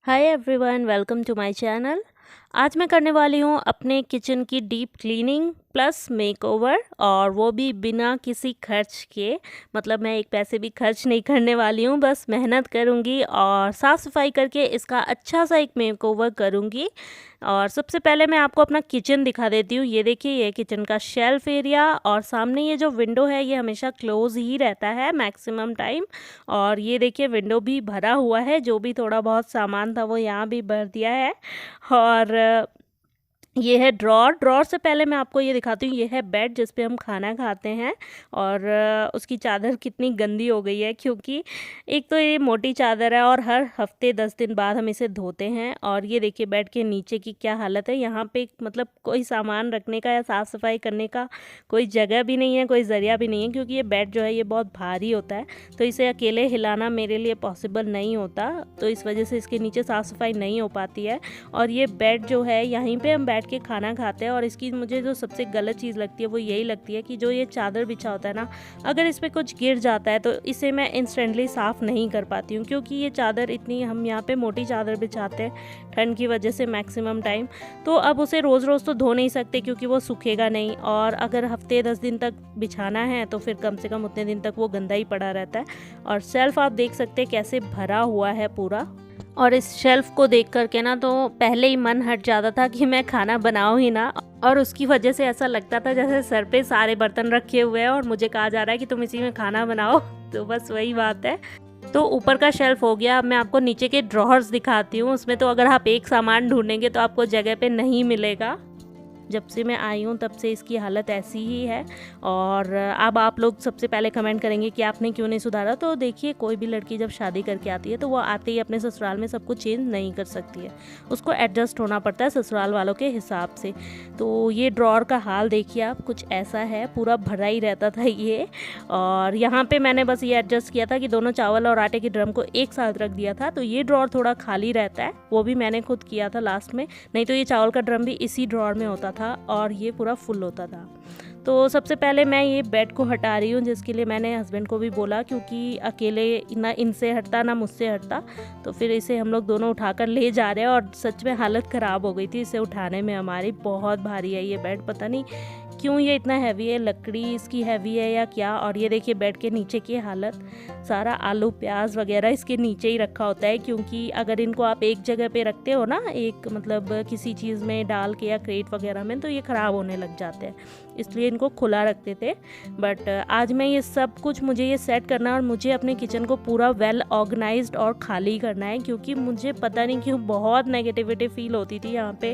Hi everyone, welcome to my channel. आज मैं करने वाली हूँ अपने किचन की डीप क्लीनिंग प्लस मेकओवर, और वो भी बिना किसी खर्च के। मतलब मैं एक पैसे भी खर्च नहीं करने वाली हूँ, बस मेहनत करूँगी और साफ़ सफाई करके इसका अच्छा सा एक मेकओवर करूँगी। और सबसे पहले मैं आपको अपना किचन दिखा देती हूँ। ये देखिए, ये किचन का शेल्फ एरिया, और सामने ये जो विंडो है ये हमेशा क्लोज़ ही रहता है मैक्सिमम टाइम। और ये देखिए, विंडो भी भरा हुआ है, जो भी थोड़ा बहुत सामान था वो यहाँ भी भर दिया है। और ये है ड्रॉर से पहले मैं आपको ये दिखाती हूँ। ये है बेड जिस पे हम खाना खाते हैं, और उसकी चादर कितनी गंदी हो गई है, क्योंकि एक तो ये मोटी चादर है और हर हफ्ते 10 दिन बाद हम इसे धोते हैं। और ये देखिए बेड के नीचे की क्या हालत है। यहाँ पे मतलब कोई सामान रखने का या साफ़ सफाई करने का कोई जगह भी नहीं है, कोई ज़रिया भी नहीं है, क्योंकि ये बेड जो है ये बहुत भारी होता है, तो इसे अकेले हिलाना मेरे लिए पॉसिबल नहीं होता, तो इस वजह से इसके नीचे साफ़ सफाई नहीं हो पाती है। और ये बेड जो है, यहीं पे हम बैठ के खाना खाते हैं। और इसकी मुझे जो सबसे गलत चीज़ लगती है वो यही लगती है कि जो ये चादर बिछा होता है ना, अगर इस पर कुछ गिर जाता है तो इसे मैं इंस्टेंटली साफ़ नहीं कर पाती हूँ, क्योंकि ये चादर इतनी, हम यहाँ पे मोटी चादर बिछाते हैं ठंड की वजह से मैक्सिमम टाइम, तो अब उसे रोज़ रोज़ तो धो नहीं सकते क्योंकि वो सूखेगा नहीं। और अगर हफ्ते 10 दिन तक बिछाना है तो फिर कम से कम उतने दिन तक वो गंदा ही पड़ा रहता है। और शेल्फ आप देख सकते हैं कैसे भरा हुआ है पूरा। और इस शेल्फ़ को देख कर के ना तो पहले ही मन हट जाता था कि मैं खाना बनाऊं ही ना, और उसकी वजह से ऐसा लगता था जैसे सर पे सारे बर्तन रखे हुए हैं और मुझे कहा जा रहा है कि तुम इसी में खाना बनाओ। तो बस वही बात है। तो ऊपर का शेल्फ हो गया। अब मैं आपको नीचे के ड्रॉर्स दिखाती हूँ। उसमें तो अगर आप एक सामान ढूंढेंगे तो आपको जगह पे नहीं मिलेगा। जब से मैं आई हूँ तब से इसकी हालत ऐसी ही है। और अब आप लोग सबसे पहले कमेंट करेंगे कि आपने क्यों नहीं सुधारा। तो देखिए, कोई भी लड़की जब शादी करके आती है तो वो आते ही अपने ससुराल में सब कुछ चेंज नहीं कर सकती है, उसको एडजस्ट होना पड़ता है ससुराल वालों के हिसाब से। तो ये ड्रॉर का हाल देखिए आप, कुछ ऐसा है, पूरा भरा ही रहता था ये। और यहाँ पे मैंने बस ये एडजस्ट किया था कि दोनों चावल और आटे के ड्रम को एक साथ रख दिया था, तो ये ड्रॉर थोड़ा खाली रहता है। वो भी मैंने खुद किया था लास्ट में, नहीं तो ये चावल का ड्रम भी इसी ड्रॉर में होता था और ये पूरा फुल होता था। तो सबसे पहले मैं ये बेड को हटा रही हूँ, जिसके लिए मैंने हस्बैंड को भी बोला, क्योंकि अकेले ना इनसे हटता ना मुझसे हटता। तो फिर इसे हम लोग दोनों उठाकर ले जा रहे हैं, और सच में हालत ख़राब हो गई थी इसे उठाने में हमारी। बहुत भारी है ये बेड, पता नहीं क्यों ये इतना हैवी है, लकड़ी इसकी हैवी है या क्या। और ये देखिए बेड के नीचे की हालत, सारा आलू प्याज वगैरह इसके नीचे ही रखा होता है, क्योंकि अगर इनको आप एक जगह पे रखते हो ना, एक मतलब किसी चीज़ में डाल के या क्रेट वगैरह में, तो ये ख़राब होने लग जाते हैं, इसलिए इनको खुला रखते थे। बट आज मैं ये सब कुछ, मुझे ये सेट करना है और मुझे अपने किचन को पूरा वेल ऑर्गेनाइज्ड और खाली करना है, क्योंकि मुझे पता नहीं क्यों बहुत नेगेटिविटी फील होती थी यहाँ पे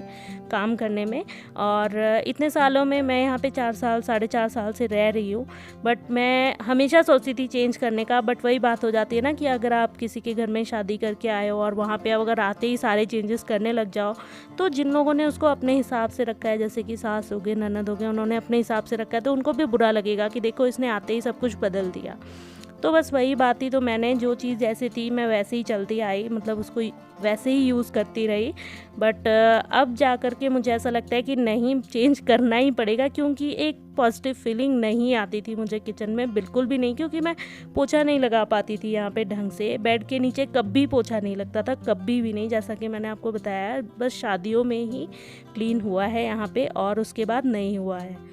काम करने में। और इतने सालों में मैं यहाँ पे 4 साल 4.5 साल से रह रही हूँ, बट मैं हमेशा सोचती थी चेंज करने का। बट वही बात हो जाती है ना कि अगर आप किसी के घर में शादी करके आए हो और वहाँ पे अगर आते ही सारे चेंजेस करने लग जाओ, तो जिन लोगों ने उसको अपने हिसाब से रखा है, जैसे कि सास हो गए, ननद हो गए, उन्होंने अपने हिसाब से रखा है, तो उनको भी बुरा लगेगा कि देखो इसने आते ही सब कुछ बदल दिया। तो बस वही बात थी। तो मैंने जो चीज़ जैसे थी मैं वैसे ही चलती आई, मतलब उसको वैसे ही यूज़ करती रही। बट अब जा कर के मुझे ऐसा लगता है कि नहीं, चेंज करना ही पड़ेगा, क्योंकि एक पॉजिटिव फीलिंग नहीं आती थी मुझे किचन में, बिल्कुल भी नहीं। क्योंकि मैं पोछा नहीं लगा पाती थी यहाँ पे ढंग से, बेड के नीचे कभी पोछा नहीं लगता था, कभी भी नहीं। जैसा कि मैंने आपको बताया, बस शादियों में ही क्लीन हुआ है यहाँ पे, और उसके बाद नहीं हुआ है।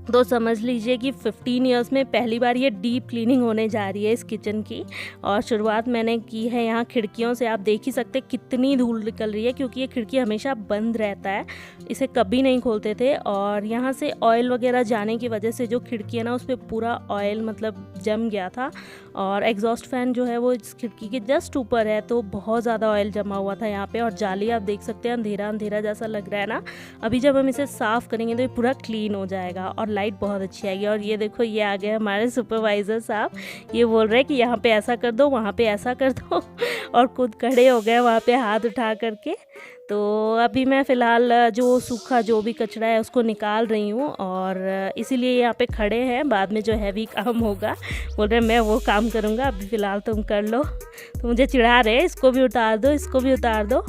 तो समझ लीजिए कि 15 इयर्स में पहली बार ये डीप क्लीनिंग होने जा रही है इस किचन की। और शुरुआत मैंने की है यहाँ खिड़कियों से। आप देख ही सकते कितनी धूल निकल रही है, क्योंकि ये खिड़की हमेशा बंद रहता है, इसे कभी नहीं खोलते थे। और यहाँ से ऑयल वगैरह जाने की वजह से जो खिड़की है ना, उस पर पूरा ऑयल मतलब जम गया था। और एग्जॉस्ट फैन जो है वो इस खिड़की के जस्ट ऊपर है, तो बहुत ज़्यादा ऑयल जमा हुआ था यहाँ पे। और जाली आप देख सकते हैं, अंधेरा अंधेरा जैसा लग रहा है ना। अभी जब हम इसे साफ़ करेंगे तो ये पूरा क्लीन हो जाएगा और लाइट बहुत अच्छी आएगी। और ये देखो, ये आ गए हमारे सुपरवाइज़र साहब, ये बोल रहे हैं कि यहाँ पे ऐसा कर दो, वहाँ पे ऐसा कर दो, और खुद खड़े हो गए वहाँ पे हाथ उठा करके। तो अभी मैं फ़िलहाल जो सूखा जो भी कचरा है उसको निकाल रही हूँ, और इसीलिए यहाँ पे खड़े हैं। बाद में जो हैवी काम होगा, बोल रहे हैं मैं वो काम करूँगा, अभी फ़िलहाल तुम कर लो। तो मुझे चिढ़ा रहे, इसको भी उतार दो, इसको भी उतार दो।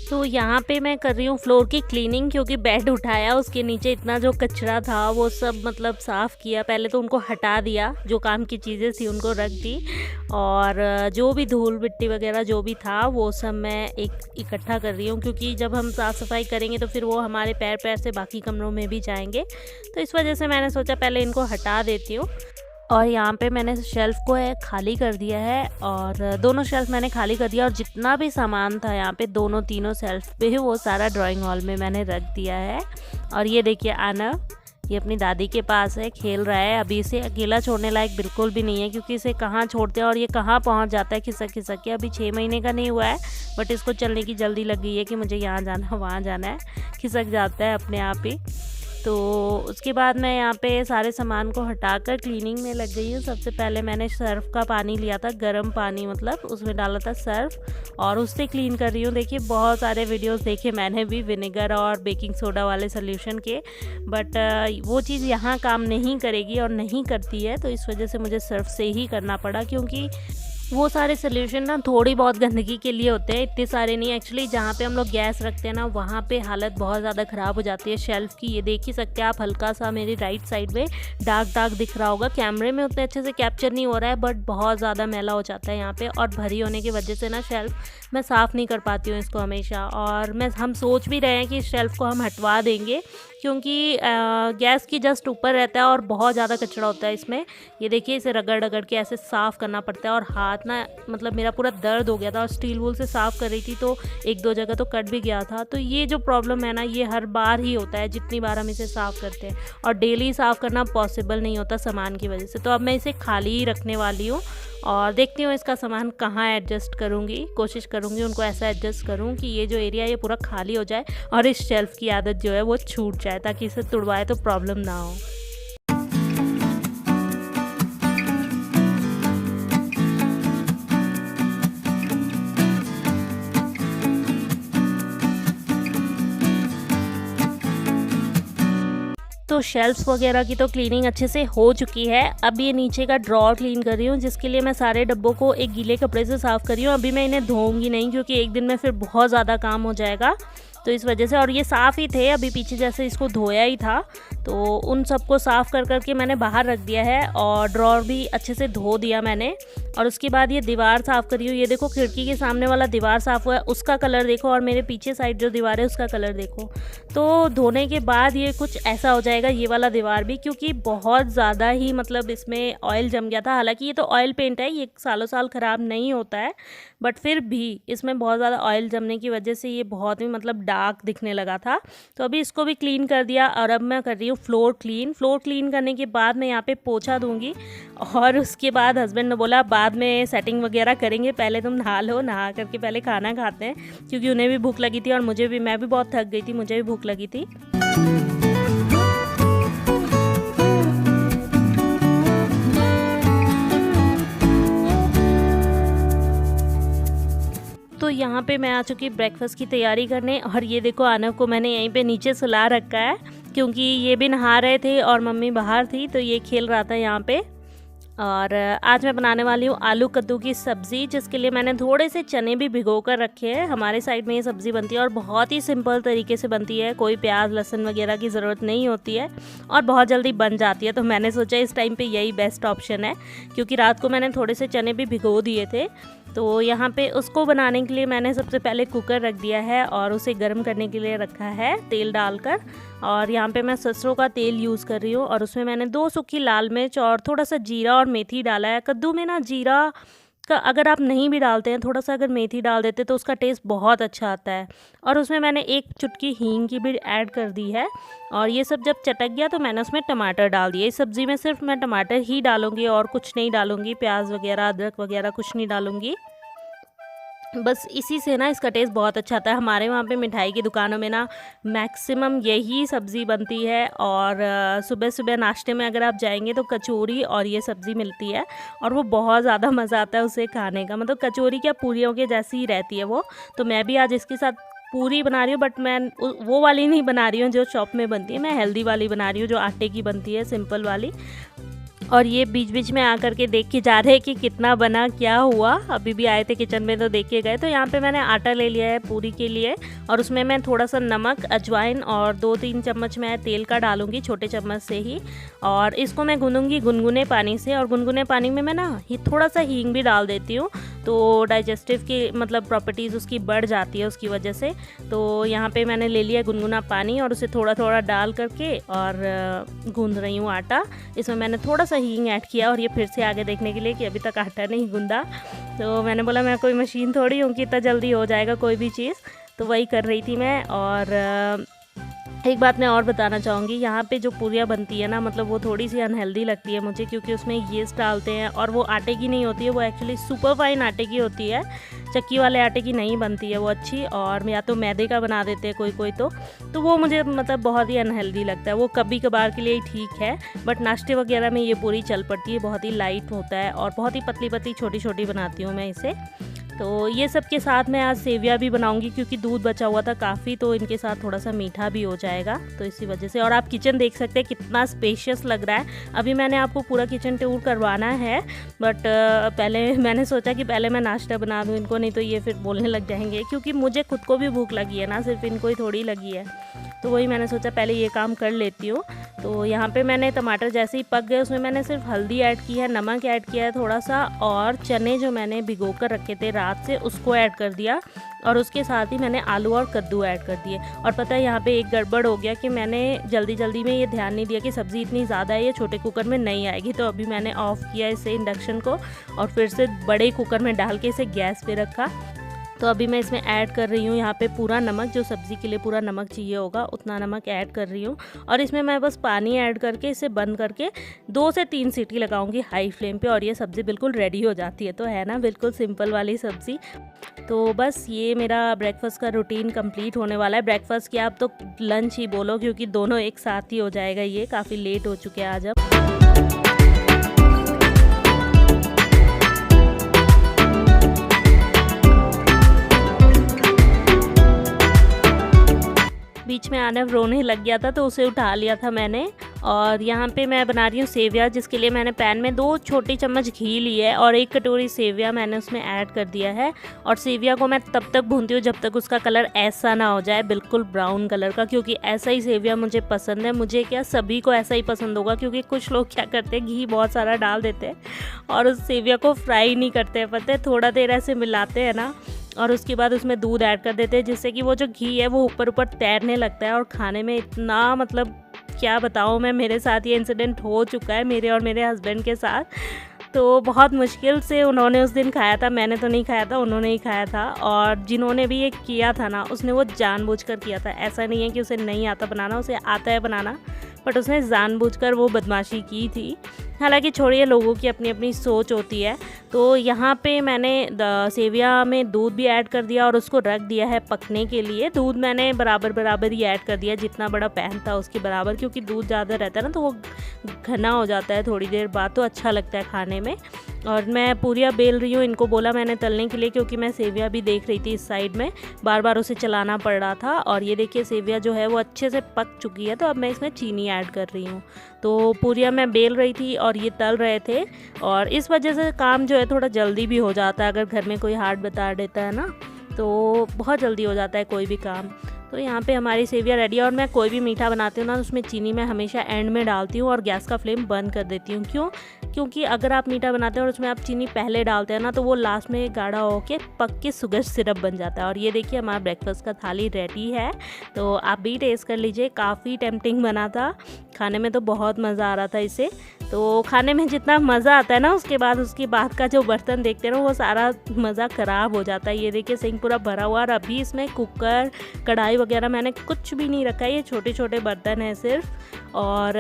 तो यहाँ पे मैं कर रही हूँ फ्लोर की क्लीनिंग, क्योंकि बेड उठाया, उसके नीचे इतना जो कचरा था वो सब मतलब साफ़ किया। पहले तो उनको हटा दिया, जो काम की चीज़ें थी उनको रख दी, और जो भी धूल मिट्टी वगैरह जो भी था वो सब मैं एक इकट्ठा कर रही हूँ, क्योंकि जब हम साफ़ सफाई करेंगे तो फिर वो हमारे पैर पैर से बाकी कमरों में भी जाएंगे। तो इस वजह से मैंने सोचा पहले इनको हटा देती हूँ। और यहाँ पे मैंने शेल्फ़ को खाली कर दिया है, और दोनों शेल्फ़ मैंने खाली कर दिया, और जितना भी सामान था यहाँ पे दोनों तीनों शेल्फ़ पे वो सारा ड्राइंग हॉल में मैंने रख दिया है। और ये देखिए आनव, ये अपनी दादी के पास है, खेल रहा है। अभी इसे अकेला छोड़ने लायक बिल्कुल भी नहीं है, क्योंकि इसे कहाँ छोड़ते हैं और ये कहाँ पहुँच जाता है खिसक खिसक के। अभी 6 महीने का नहीं हुआ है, बट इसको चलने की जल्दी लग गई है कि मुझे यहाँ जाना वहाँ जाना है, खिसक जाता है अपने आप ही। तो उसके बाद मैं यहाँ पे सारे सामान को हटाकर क्लीनिंग में लग गई हूँ। सबसे पहले मैंने सर्फ़ का पानी लिया था, गर्म पानी, मतलब उसमें डाला था सर्फ़, और उससे क्लीन कर रही हूँ। देखिए बहुत सारे वीडियोस देखे मैंने भी विनेगर और बेकिंग सोडा वाले सोल्यूशन के, बट वो चीज़ यहाँ काम नहीं करेगी और नहीं करती है, तो इस वजह से मुझे सर्फ़ से ही करना पड़ा, क्योंकि वो सारे सोल्यूशन ना थोड़ी बहुत गंदगी के लिए होते हैं, इतने सारे नहीं। एक्चुअली जहाँ पे हम लोग गैस रखते हैं ना, वहाँ पे हालत बहुत ज़्यादा ख़राब हो जाती है शेल्फ़ की। ये देख ही सकते हैं आप, हल्का सा मेरी राइट साइड में डार्क डार्क दिख रहा होगा। कैमरे में उतने अच्छे से कैप्चर नहीं हो रहा है, बट बहुत ज़्यादा मैला हो जाता है यहाँ पे, और भरी होने की वजह से ना शेल्फ़ मैं साफ़ नहीं कर पाती हूँ इसको हमेशा। और हम सोच भी रहे हैं कि इस शेल्फ़ को हम हटवा देंगे, क्योंकि गैस की जस्ट ऊपर रहता है और बहुत ज़्यादा कचरा होता है इसमें। ये देखिए इसे रगड़ रगड़ के ऐसे साफ़ करना पड़ता है, और हाथ ना मतलब मेरा पूरा दर्द हो गया था, और स्टील वूल से साफ़ कर रही थी तो 1-2 जगह तो कट भी गया था। तो ये जो प्रॉब्लम है ना, ये हर बार ही होता है जितनी बार हम इसे साफ़ करते हैं, और डेली साफ़ करना पॉसिबल नहीं होता सामान की वजह से। तो अब मैं इसे खाली ही रखने वाली हूँ, और देखती हूँ इसका सामान कहाँ एडजस्ट करूँगी। कोशिश करूँगी उनको ऐसा एडजस्ट करूँ कि ये जो एरिया ये पूरा खाली हो जाए, और इस शेल्फ़ की आदत जो है वो छूट जाए, ताकि इसे तुड़वाए तो प्रॉब्लम ना हो। तो शेल्फ्स वगैरह की तो क्लीनिंग अच्छे से हो चुकी है। अब ये नीचे का ड्रॉर क्लीन कर रही हूँ, जिसके लिए मैं सारे डब्बों को एक गीले कपड़े से साफ़ कर रही हूँ। अभी मैं इन्हें धोऊंगी नहीं, क्योंकि एक दिन में फिर बहुत ज़्यादा काम हो जाएगा, तो इस वजह से। और ये साफ़ ही थे, अभी पीछे जैसे इसको धोया ही था, तो उन सबको साफ़ कर करके मैंने बाहर रख दिया है, और ड्रॉर भी अच्छे से धो दिया मैंने। और उसके बाद ये दीवार साफ़ करी हूँ। ये देखो खिड़की के सामने वाला दीवार साफ़ हुआ है, उसका कलर देखो, और मेरे पीछे साइड जो दीवार है उसका कलर देखो। तो धोने के बाद ये कुछ ऐसा हो जाएगा ये वाला दीवार भी, क्योंकि बहुत ज़्यादा ही मतलब इसमें ऑयल जम गया था। हालांकि ये तो ऑयल पेंट है, ये सालों साल ख़राब नहीं होता है, बट फिर भी इसमें बहुत ज़्यादा ऑयल जमने की वजह से ये बहुत ही मतलब डार्क दिखने लगा था। तो अभी इसको भी क्लीन कर दिया, और अब मैं कर रही हूँ फ्लोर क्लीन। फ्लोर क्लीन करने के बाद मैं यहाँ पे पोछा दूँगी, और उसके बाद हस्बैंड ने बोला बाद में सेटिंग वगैरह करेंगे, पहले तुम नहा लो, नहा करके पहले खाना खाते हैं, क्योंकि उन्हें भी भूख लगी थी और मुझे भी, मैं भी बहुत थक गई थी, मुझे भी भूख लगी थी। तो यहाँ पे मैं आ चुकी ब्रेकफास्ट की तैयारी करने, और ये देखो आनव को मैंने यहीं पे नीचे सुला रखा है, क्योंकि ये भी नहा रहे थे और मम्मी बाहर थी, तो ये खेल रहा था यहाँ पे। और आज मैं बनाने वाली हूँ आलू कद्दू की सब्ज़ी, जिसके लिए मैंने थोड़े से चने भी भिगो कर रखे हैं। हमारे साइड में ये सब्ज़ी बनती है और बहुत ही सिंपल तरीके से बनती है, कोई प्याज लहसुन वगैरह की ज़रूरत नहीं होती है, और बहुत जल्दी बन जाती है। तो मैंने सोचा इस टाइम पे यही बेस्ट ऑप्शन है, क्योंकि रात को मैंने थोड़े से चने भी भिगो दिए थे। तो यहाँ पे उसको बनाने के लिए मैंने सबसे पहले कुकर रख दिया है, और उसे गर्म करने के लिए रखा है तेल डालकर। और यहाँ पे मैं सरसों का तेल यूज़ कर रही हूँ, और उसमें मैंने 2 सूखी लाल मिर्च और थोड़ा सा जीरा और मेथी डाला है। कद्दू में ना जीरा का अगर आप नहीं भी डालते हैं, थोड़ा सा अगर मेथी डाल देते तो उसका टेस्ट बहुत अच्छा आता है। और उसमें मैंने 1 चुटकी हींग की भी ऐड कर दी है। और ये सब जब चटक गया तो मैंने उसमें टमाटर डाल दिए। इस सब्ज़ी में सिर्फ मैं टमाटर ही डालूँगी और कुछ नहीं डालूँगी, प्याज वगैरह अदरक वगैरह कुछ नहीं डालूँगी। बस इसी से ना इसका टेस्ट बहुत अच्छा आता है। हमारे वहाँ पे मिठाई की दुकानों में ना मैक्सिमम यही सब्ज़ी बनती है, और सुबह सुबह नाश्ते में अगर आप जाएंगे तो कचौरी और ये सब्ज़ी मिलती है, और वो बहुत ज़्यादा मज़ा आता है उसे खाने का। मतलब कचौरी क्या पूरियों के जैसी ही रहती है वो। तो मैं भी आज इसके साथ पूरी बना रही हूँ, बट मैं वो वाली नहीं बना रही हूँ जो शॉप में बनती है, मैं हेल्दी वाली बना रही हूँ जो आटे की बनती है, सिंपल वाली। और ये बीच बीच में आकर के देख के जा रहे हैं कि कितना बना, क्या हुआ। अभी भी आए थे किचन में तो देख के गए। तो यहाँ पे मैंने आटा ले लिया है पूरी के लिए, और उसमें मैं थोड़ा सा नमक, अजवाइन और 2-3 चम्मच मैं तेल का डालूंगी, छोटे चम्मच से ही। और इसको मैं गूंदूंगी गुनगुने पानी से, और गुनगुने पानी में मैं ना थोड़ा सा हींग भी डाल देती हूँ, तो डाइजेस्टिव की मतलब प्रॉपर्टीज़ उसकी बढ़ जाती है उसकी वजह से। तो यहाँ पे मैंने ले लिया गुनगुना पानी और उसे थोड़ा थोड़ा डाल करके और गूंद रही हूँ आटा। इसमें मैंने थोड़ा सा हींग ऐड किया, और ये फिर से आगे देखने के लिए कि अभी तक आटा नहीं गूंदा। तो मैंने बोला मैं कोई मशीन थोड़ी हूँ कि इतना जल्दी हो जाएगा कोई भी चीज़, तो वही कर रही थी मैं। और एक बात मैं और बताना चाहूँगी, यहाँ पे जो पूरियाँ बनती है ना, मतलब वो थोड़ी सी अनहेल्दी लगती है मुझे, क्योंकि उसमें यीस्ट डालते हैं और वो आटे की नहीं होती है, वो एक्चुअली सुपर फाइन आटे की होती है, चक्की वाले आटे की नहीं बनती है वो अच्छी। और या तो मैदे का बना देते हैं कोई कोई, तो वो मुझे मतलब बहुत ही अनहेल्दी लगता है। वो कभी कभार के लिए ठीक है, बट नाश्ते वगैरह में ये पूरी चल पड़ती है, बहुत ही लाइट होता है और बहुत ही पतली पतली छोटी छोटी बनाती हूँ मैं इसे। तो ये सब के साथ मैं आज सेविया भी बनाऊंगी, क्योंकि दूध बचा हुआ था काफ़ी, तो इनके साथ थोड़ा सा मीठा भी हो जाएगा, तो इसी वजह से। और आप किचन देख सकते हैं कितना स्पेशियस लग रहा है। अभी मैंने आपको पूरा किचन टूर करवाना है, बट पहले मैंने सोचा कि पहले मैं नाश्ता बना दूं इनको, नहीं तो ये फिर बोलने लग जाएंगे, क्योंकि मुझे खुद को भी भूख लगी है ना, सिर्फ इनको ही थोड़ी लगी है। तो वही मैंने सोचा पहले ये काम कर लेती हूँ। तो यहाँ पे मैंने टमाटर जैसे ही पक गए उसमें मैंने सिर्फ हल्दी ऐड की है, नमक ऐड किया है थोड़ा सा, और चने जो मैंने भिगो कर रखे थे रात से उसको ऐड कर दिया, और उसके साथ ही मैंने आलू और कद्दू ऐड कर दिए। और पता है यहाँ पे एक गड़बड़ हो गया कि मैंने जल्दी जल्दी में ये ध्यान नहीं दिया कि सब्ज़ी इतनी ज़्यादा है, ये छोटे कुकर में नहीं आएगी। तो अभी मैंने ऑफ़ किया इसे इंडक्शन को, और फिर से बड़े कुकर में डाल के इसे गैस पे रखा। तो अभी मैं इसमें ऐड कर रही हूँ यहाँ पे पूरा नमक, जो सब्ज़ी के लिए पूरा नमक चाहिए होगा उतना नमक ऐड कर रही हूँ। और इसमें मैं बस पानी ऐड करके इसे बंद करके 2 से 3 सीटी लगाऊंगी हाई फ्लेम पे, और ये सब्ज़ी बिल्कुल रेडी हो जाती है। तो है ना बिल्कुल सिंपल वाली सब्ज़ी। तो बस ये मेरा ब्रेकफास्ट का रूटीन कंप्लीट होने वाला है। ब्रेकफास्ट की आप तो लंच ही बोलो, क्योंकि दोनों एक साथ ही हो जाएगा। ये काफ़ी लेट हो चुके हैं आज अब। बीच में आनव रोने लग गया था, तो उसे उठा लिया था मैंने। और यहाँ पे मैं बना रही हूँ सेविया, जिसके लिए मैंने पैन में 2 छोटे चम्मच घी लिए है और 1 कटोरी सेविया मैंने उसमें ऐड कर दिया है। और सेविया को मैं तब तक भूनती हूँ जब तक उसका कलर ऐसा ना हो जाए बिल्कुल ब्राउन कलर का, क्योंकि ऐसा ही सेविया मुझे पसंद है। मुझे क्या, सभी को ऐसा ही पसंद होगा, क्योंकि कुछ लोग क्या करते हैं घी बहुत सारा डाल देते हैं और उस सेविया को फ्राई नहीं करते हैं, पता है, थोड़ा देर ऐसे मिलाते हैं ना, और उसके बाद उसमें दूध ऐड कर देते हैं, जिससे कि वो जो घी है वो ऊपर ऊपर तैरने लगता है और खाने में इतना, मतलब क्या बताऊँ मैं, मेरे साथ ये इंसिडेंट हो चुका है, मेरे और मेरे हस्बैंड के साथ। तो बहुत मुश्किल से उन्होंने उस दिन खाया था, मैंने तो नहीं खाया था, उन्होंने ही खाया था। और जिन्होंने भी ये किया था ना, उसने वो जानबूझकर किया था। ऐसा नहीं है कि उसे नहीं आता बनाना, उसे आता है बनाना, बट उसने जानबूझकर वो बदमाशी की थी। हालांकि छोड़िए, लोगों की अपनी अपनी सोच होती है। तो यहाँ पे मैंने सेविया में दूध भी ऐड कर दिया और उसको रख दिया है पकने के लिए। दूध मैंने बराबर बराबर ही ऐड कर दिया, जितना बड़ा पैन था उसके बराबर, क्योंकि दूध ज़्यादा रहता है ना तो वो घना हो जाता है थोड़ी देर बाद, तो अच्छा लगता है खाने में। और मैं पूरियाँ बेल रही हूँ, इनको बोला मैंने तलने के लिए, क्योंकि मैं सेविया भी देख रही थी इस साइड में, बार बार उसे चलाना पड़ रहा था। और ये देखिए सेविया जो है वो अच्छे से पक चुकी है, तो अब मैं इसमें चीनी ऐड कर रही हूँ। तो पूरियाँ मैं बेल रही थी और ये तल रहे थे, और इस वजह से काम जो है थोड़ा जल्दी भी हो जाता है। अगर घर में कोई हाथ बता देता है ना, तो बहुत जल्दी हो जाता है कोई भी काम। तो यहाँ पे हमारी सेविया रेडी है। और मैं कोई भी मीठा बनाती हूँ ना, उसमें चीनी मैं हमेशा एंड में डालती हूँ और गैस का फ्लेम बंद कर देती हूँ। क्यों? क्योंकि अगर आप मीठा बनाते हैं और उसमें आप चीनी पहले डालते हैं ना, तो वो लास्ट में गाढ़ा होके पक के शुगर सिरप बन जाता है। और ये देखिए हमारा ब्रेकफास्ट का थाली रेडी है, तो आप भी टेस्ट कर लीजिए। काफ़ी टेम्पटिंग बना था, खाने में तो बहुत मज़ा आ रहा था इसे। तो खाने में जितना मज़ा आता है ना, उसके बाद का जो बर्तन देखते हैं ना, वो सारा मज़ा ख़राब हो जाता है। ये देखिए सिंक पूरा भरा हुआ, और अभी इसमें कुकर, कढ़ाई वगैरह मैंने कुछ भी नहीं रखा है, ये छोटे छोटे बर्तन हैं सिर्फ। और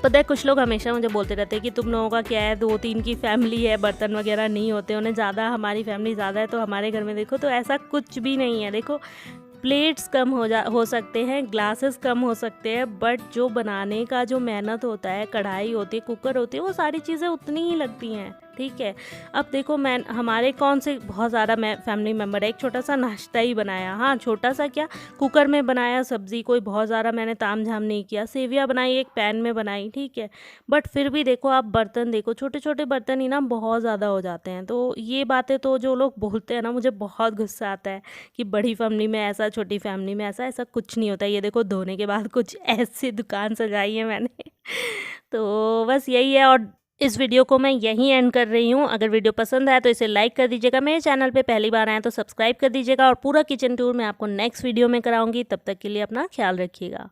पता है, कुछ लोग हमेशा मुझे बोलते रहते हैं कि तुम लोगों का क्या है, 2-3 की फैमिली है, बर्तन वगैरह नहीं होते उन्हें ज़्यादा, हमारी फैमिली ज़्यादा है। तो हमारे घर में देखो तो ऐसा कुछ भी नहीं है। देखो, प्लेट्स कम हो सकते हैं, ग्लासेस कम हो सकते हैं, बट जो बनाने का जो मेहनत होता है, कढ़ाई होती है, कुकर होती है, वो सारी चीज़ें उतनी ही लगती हैं। ठीक है। अब देखो मैं हमारे कौन से बहुत ज़्यादा मैं फैमिली मेम्बर है, एक छोटा सा नाश्ता ही बनाया, हाँ छोटा सा क्या, कुकर में बनाया सब्ज़ी, कोई बहुत ज़्यादा मैंने तामझाम नहीं किया, सेवियाँ बनाई एक पैन में बनाई, ठीक है। बट फिर भी देखो आप बर्तन देखो, छोटे छोटे बर्तन ही ना बहुत ज़्यादा हो जाते हैं। तो ये बातें तो जो लोग बोलते हैं ना, मुझे बहुत गुस्सा आता है कि बड़ी फैमिली में ऐसा, छोटी फैमिली में ऐसा, ऐसा कुछ नहीं होता। ये देखो धोने के बाद कुछ ऐसी दुकान सजाई है मैंने तो बस यही है। और इस वीडियो को मैं यहीं एंड कर रही हूँ। अगर वीडियो पसंद आया तो इसे लाइक कर दीजिएगा, मेरे चैनल पे पहली बार आए तो सब्सक्राइब कर दीजिएगा, और पूरा किचन टूर मैं आपको नेक्स्ट वीडियो में कराऊंगी। तब तक के लिए अपना ख्याल रखिएगा।